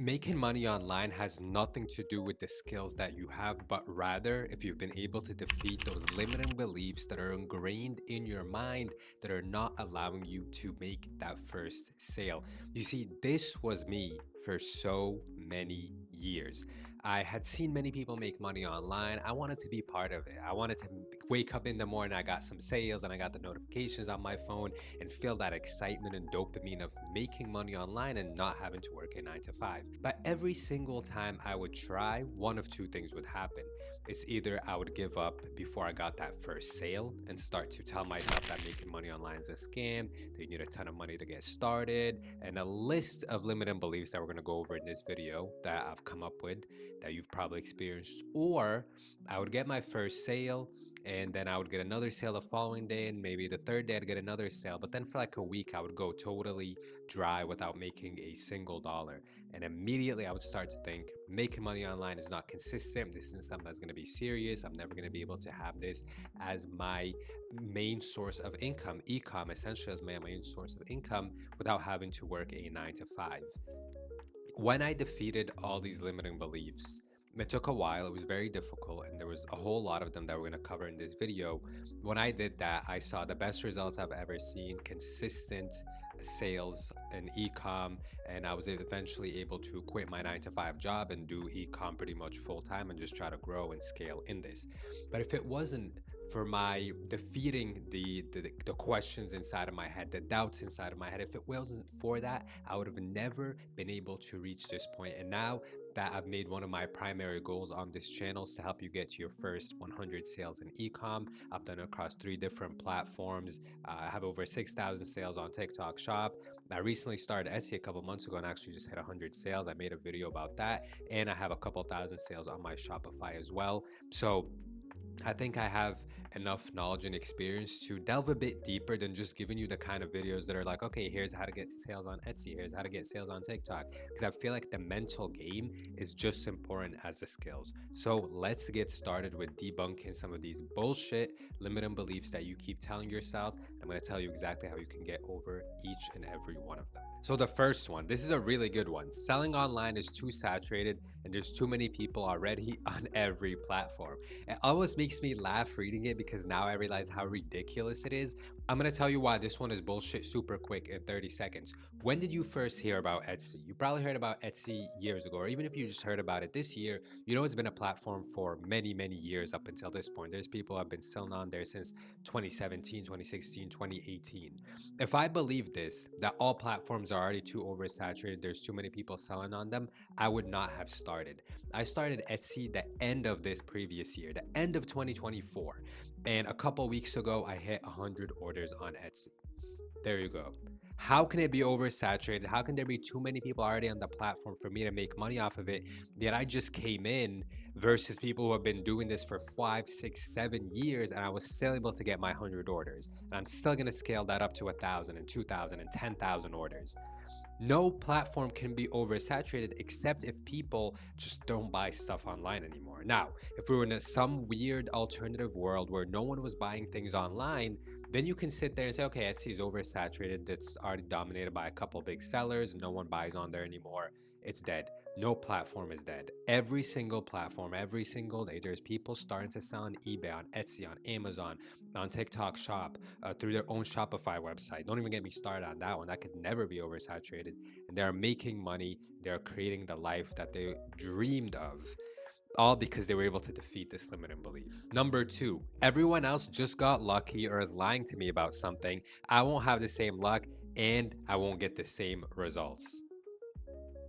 Making money online has nothing to do with the skills that you have, but rather if you've been able to defeat those limiting beliefs that are ingrained in your mind that are not allowing you to make that first sale. You see, this was me for so many years. I had seen many people make money online. I wanted to be part of it. I wanted to wake up in the morning, I got some sales and I got the notifications on my phone and feel that excitement and dopamine of making money online and not having to work a 9 to 5. But every single time I would try, one of two things would happen. It's either I would give up before I got that first sale and start to tell myself that making money online is a scam, that you need a ton of money to get started, and a list of limiting beliefs that we're going to go over in this video that I've come up with that you've probably experienced. Or I would get my first sale and then I would get another sale the following day, and maybe the third day I'd get another sale. But then for like a week, I would go totally dry without making a single dollar. And immediately I would start to think making money online is not consistent. This isn't something that's going to be serious. I'm never going to be able to have this as my main source of income. Ecom essentially as my main source of income without having to work a 9 to 5. When I defeated all these limiting beliefs, it took a while. It was very difficult, and there was a whole lot of them that we're going to cover in this video. When I did that, I saw the best results I've ever seen, consistent sales in ecom, and I was eventually able to quit my 9 to 5 job and do ecom pretty much full time and just try to grow and scale in this. But if it wasn't for my defeating the questions inside of my head, the doubts inside of my head, if it wasn't for that, I would have never been able to reach this point. And now that I've made one of my primary goals on this channel is to help you get to your first 100 sales in ecom. I've done it across 3 different platforms. I have over 6,000 sales on TikTok Shop. I recently started Etsy a couple months ago and actually just hit 100 sales. I made a video about that, and I have a couple thousand sales on my Shopify as well. So I think I have enough knowledge and experience to delve a bit deeper than just giving you the kind of videos that are like, okay, here's how to get sales on Etsy, here's how to get sales on TikTok. Because I feel like the mental game is just as important as the skills. So let's get started with debunking some of these bullshit limiting beliefs that you keep telling yourself. I'm going to tell you exactly how you can get over each and every one of them. So the first one, this is a really good one. Selling online is too saturated and there's too many people already on every platform. It almost makes me laugh reading it because now I realize how ridiculous it is. I'm going to tell you why this one is bullshit super quick in 30 seconds. When did you first hear about Etsy? You probably heard about Etsy years ago, or even if you just heard about it this year, you know it's been a platform for many, many years up until this point. There's people who have been selling on there since 2017, 2016, 2018. If I believe this, that all platforms are already too oversaturated, there's too many people selling on them, I would not have started. I started Etsy the end of this previous year, the end of 2024. And a couple weeks ago, I hit 100 orders on Etsy. There you go. How can it be oversaturated? How can there be too many people already on the platform for me to make money off of it? Yet I just came in versus people who have been doing this for 5, 6, 7 years, and I was still able to get my 100 orders. And I'm still going to scale that up to 1,000 and 2,000 and 10,000 orders. No platform can be oversaturated except if people just don't buy stuff online anymore. Now, if we were in some weird alternative world where no one was buying things online, then you can sit there and say, okay, Etsy is oversaturated. It's already dominated by a couple big sellers. No one buys on there anymore. It's dead. No platform is dead. Every single platform, every single day, there's people starting to sell on eBay, on Etsy, on Amazon, on TikTok Shop, through their own Shopify website. Don't even get me started on that one. That could never be oversaturated. And they're making money. They're creating the life that they dreamed of, all because they were able to defeat this limiting belief. Number 2, everyone else just got lucky or is lying to me about something. I won't have the same luck and I won't get the same results.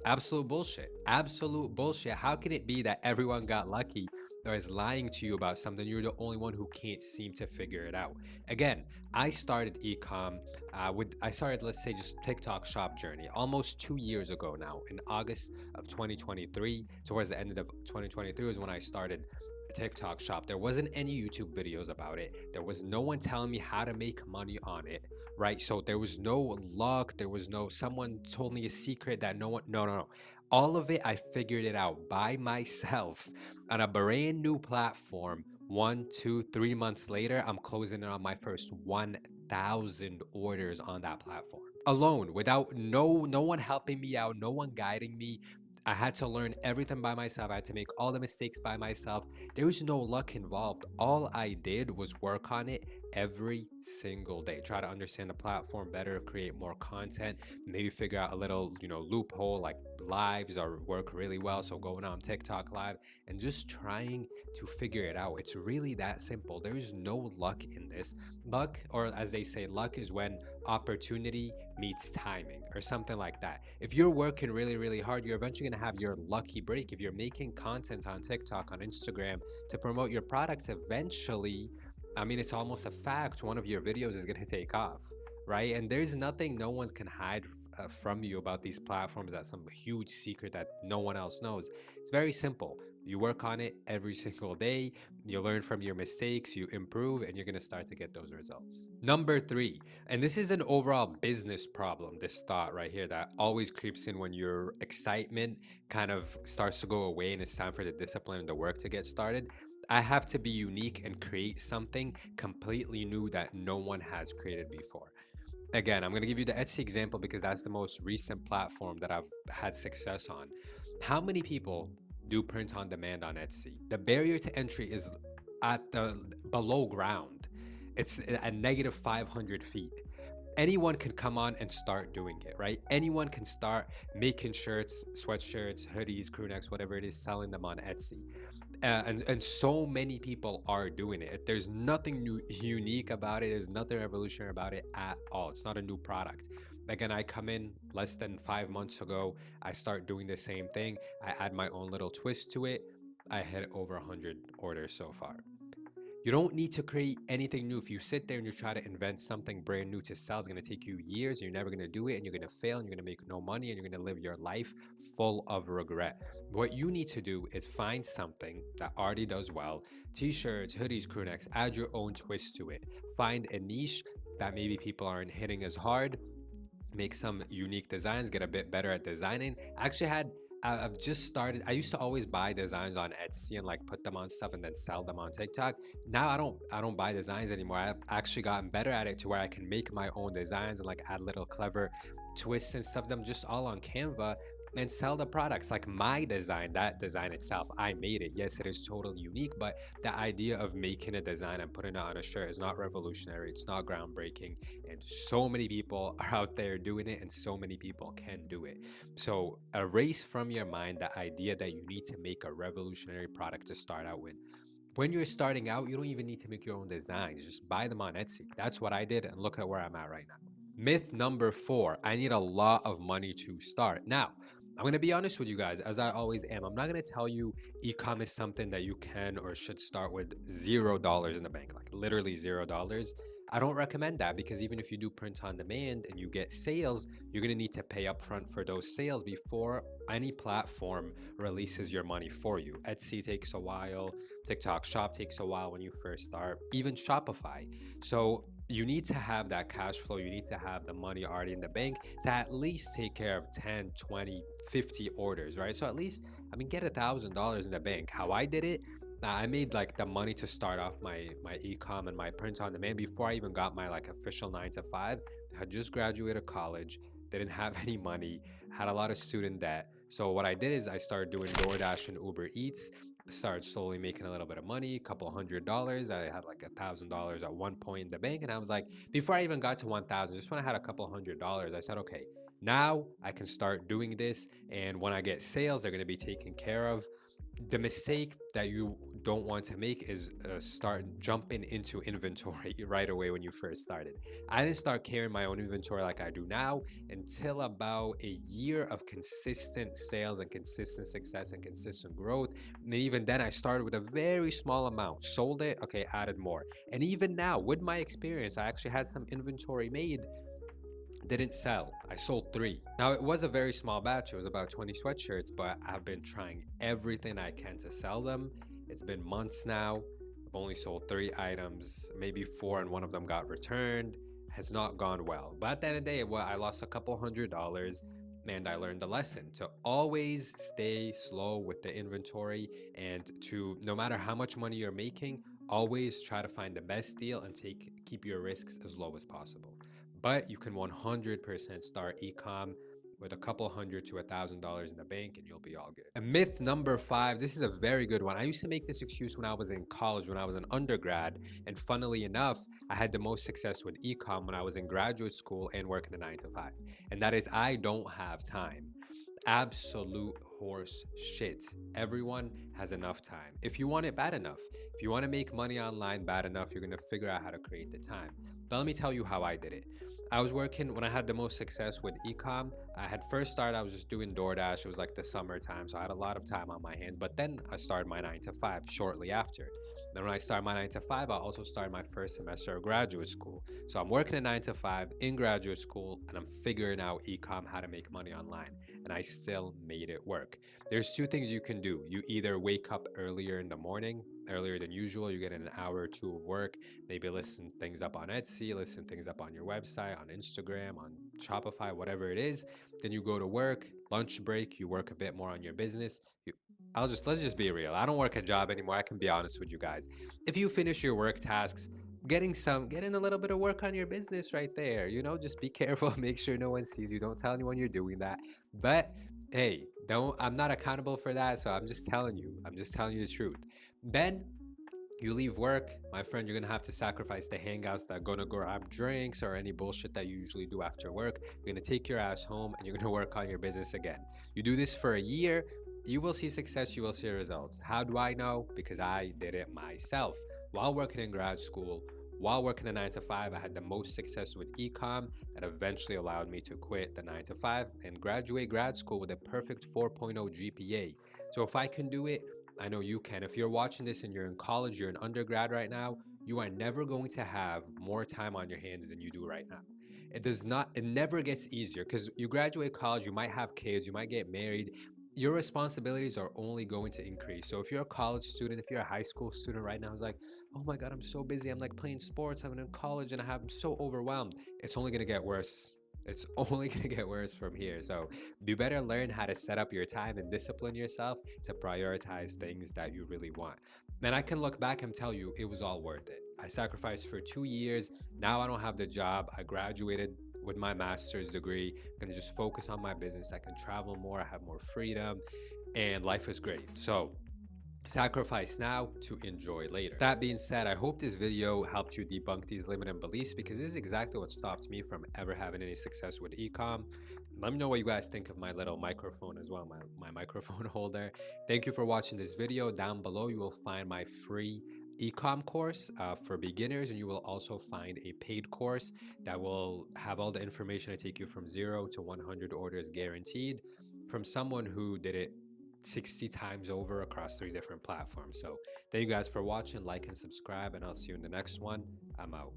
Absolute bullshit. Absolute bullshit. How can it be that everyone got lucky or is lying to you about something? You're the only one who can't seem to figure it out. Again, I started ecom I started, let's say, just TikTok Shop journey almost 2 years ago now. In August of 2023, towards the end of 2023 was when I started TikTok Shop. There wasn't any YouTube videos about it. There was no one telling me how to make money on it, right? So there was no luck. There was no someone told me a secret that no one, no. All of it, I figured it out by myself on a brand new platform. 1, 2, 3 months later, I'm closing in on my first 1,000 orders on that platform alone, without no one helping me out, no one guiding me. I had to learn everything by myself. I had to make all the mistakes by myself. There was no luck involved. All I did was work on it every single day. Try to understand the platform better, create more content, maybe figure out a little, loophole like lives or work really well. So going on TikTok live and just trying to figure it out. It's really that simple. There's no luck in this. Luck, or as they say, luck is when opportunity meets timing or something like that. If you're working really, really hard, you're eventually going to have your lucky break. If you're making content on TikTok, on Instagram to promote your products, eventually, I mean, it's almost a fact one of your videos is going to take off, right? And there's nothing no one can hide from you about these platforms. That's some huge secret that no one else knows. It's very simple. You work on it every single day, you learn from your mistakes, you improve, and you're gonna start to get those results. Number three, and this is an overall business problem, this thought right here that always creeps in when your excitement kind of starts to go away and it's time for the discipline and the work to get started. I have to be unique and create something completely new that no one has created before. Again, I'm going to give you the Etsy example because that's the most recent platform that I've had success on. How many people do print on demand on Etsy? The barrier to entry is at the below ground. It's at negative 500 feet. Anyone can come on and start doing it, right? Anyone can start making shirts, sweatshirts, hoodies, crew necks, whatever it is, selling them on Etsy. And so many people are doing it. There's nothing new, unique about it. There's nothing revolutionary about it at all. It's not a new product. Again, I come in less than 5 months ago. I start doing the same thing. I add my own little twist to it. I hit over 100 orders so far. You don't need to create anything new. If you sit there and you try to invent something brand new to sell, it's going to take you years. You're never going to do it and you're going to fail and you're going to make no money and you're going to live your life full of regret. What you need to do is find something that already does well. T-shirts, hoodies, crew necks, add your own twist to it. Find a niche that maybe people aren't hitting as hard, make some unique designs, get a bit better at designing. I've just started. I used to always buy designs on Etsy and like put them on stuff and then sell them on TikTok. Now I don't buy designs anymore. I've actually gotten better at it to where I can make my own designs and like add little clever twists and stuff them just all on Canva and sell the products. Like my design, that design itself, I made it. Yes, it is totally unique, but the idea of making a design and putting it on a shirt is not revolutionary. It's not groundbreaking. And so many people are out there doing it, and so many people can do it. So erase from your mind the idea that you need to make a revolutionary product to start out with. When you're starting out, you don't even need to make your own designs. Just buy them on Etsy. That's what I did, and look at where I'm at right now. Myth number four, I need a lot of money to start. Now, I'm going to be honest with you guys, as I always am. I'm not going to tell you ecom is something that you can or should start with $0 in the bank, like literally $0. I don't recommend that because even if you do print on demand and you get sales, you're going to need to pay upfront for those sales before any platform releases your money for you. Etsy takes a while, TikTok Shop takes a while when you first start, even Shopify. So you need to have that cash flow. You need to have the money already in the bank to at least take care of 10, 20, 50 orders, right? So at least, I mean, get $1,000 in the bank. How I did it, I made like the money to start off my ecom and my print on demand before I even got my like official 9 to 5. I had just graduated college, didn't have any money, had a lot of student debt. So what I did is I started doing DoorDash and Uber Eats, started slowly making a little bit of money, a couple $100. I had like $1,000 at one point in the bank. And I was like, before I even got to 1,000, just when I had a couple $100, I said, okay, now I can start doing this. And when I get sales, they're going to be taken care of. The mistake that you don't want to make is start jumping into inventory right away when you first started. I didn't start carrying my own inventory like I do now until about a year of consistent sales and consistent success and consistent growth. And even then, I started with a very small amount, sold it, okay, added more. And even now, with my experience, I actually had some inventory made, didn't sell. I sold 3. Now, it was a very small batch. It was about 20 sweatshirts, but I've been trying everything I can to sell them. It's been months now. I've only sold 3 items, maybe 4, and one of them got returned. Has not gone well. But at the end of the day, well, I lost a couple $100, and I learned a lesson to always stay slow with the inventory and to, no matter how much money you're making, always try to find the best deal and keep your risks as low as possible. But you can 100% start ecom with a couple hundred to $1,000 in the bank, and you'll be all good. And myth number 5, this is a very good one. I used to make this excuse when I was in college, when I was an undergrad, and funnily enough, I had the most success with ecom when I was in graduate school and working a 9 to 5. And that is, I don't have time. Absolute horse shit. Everyone has enough time. If you want it bad enough, if you want to make money online bad enough, you're going to figure out how to create the time. But let me tell you how I did it. I was working when I had the most success with ecom. I had first started, I was just doing DoorDash. It was like the summertime, so I had a lot of time on my hands. But then I started my 9 to 5 shortly after. Then when I started my 9 to 5, I also started my first semester of graduate school. So I'm working a 9 to 5 in graduate school, and I'm figuring out ecom, how to make money online. And I still made it work. There's two things you can do. You either wake up earlier in the morning, earlier than usual, you get an hour or two of work, maybe listen things up on Etsy, listen things up on your website, on Instagram, on Shopify, whatever it is. Then you go to work, lunch break, you work a bit more on your business. Let's just be real. I don't work a job anymore. I can be honest with you guys. If you finish your work tasks, getting a little bit of work on your business right there. Just be careful, make sure no one sees you. Don't tell anyone you're doing that. But hey, don't I'm not accountable for that, so I'm just telling you. I'm just telling you the truth. Then you leave work, my friend, you're gonna have to sacrifice the hangouts that are gonna grab drinks or any bullshit that you usually do after work. You're gonna take your ass home and you're gonna work on your business again. You do this for a year, you will see success, you will see results. How do I know? Because I did it myself. While working in grad school, while working a 9 to 5, I had the most success with ecom that eventually allowed me to quit the 9 to 5 and graduate grad school with a perfect 4.0 GPA. So if I can do it, I know you can. If you're watching this and you're in college, you're an undergrad right now, you are never going to have more time on your hands than you do right now. It never gets easier because you graduate college, you might have kids, you might get married. Your responsibilities are only going to increase. So if you're a college student, if you're a high school student right now, it's like, oh my God, I'm so busy. I'm like playing sports, I'm in college, and I'm so overwhelmed. It's only going to get worse. It's only going to get worse from here. So you better learn how to set up your time and discipline yourself to prioritize things that you really want. Then I can look back and tell you it was all worth it. I sacrificed for 2 years. Now I don't have the job. I graduated with my master's degree. I'm gonna just focus on my business. I can travel more. I have more freedom, and life is great. So sacrifice now to enjoy later. That being said, I hope this video helped you debunk these limiting beliefs, because this is exactly what stopped me from ever having any success with ecom. Let me know what you guys think of my little microphone as well, my microphone holder. Thank you for watching this video. Down below, you will find my free ecom course for beginners, and you will also find a paid course that will have all the information to take you from 0 to 100 orders guaranteed, from someone who did it 60 times over across 3 different platforms. So thank you guys for watching. Like and subscribe, and I'll see you in the next one. I'm out.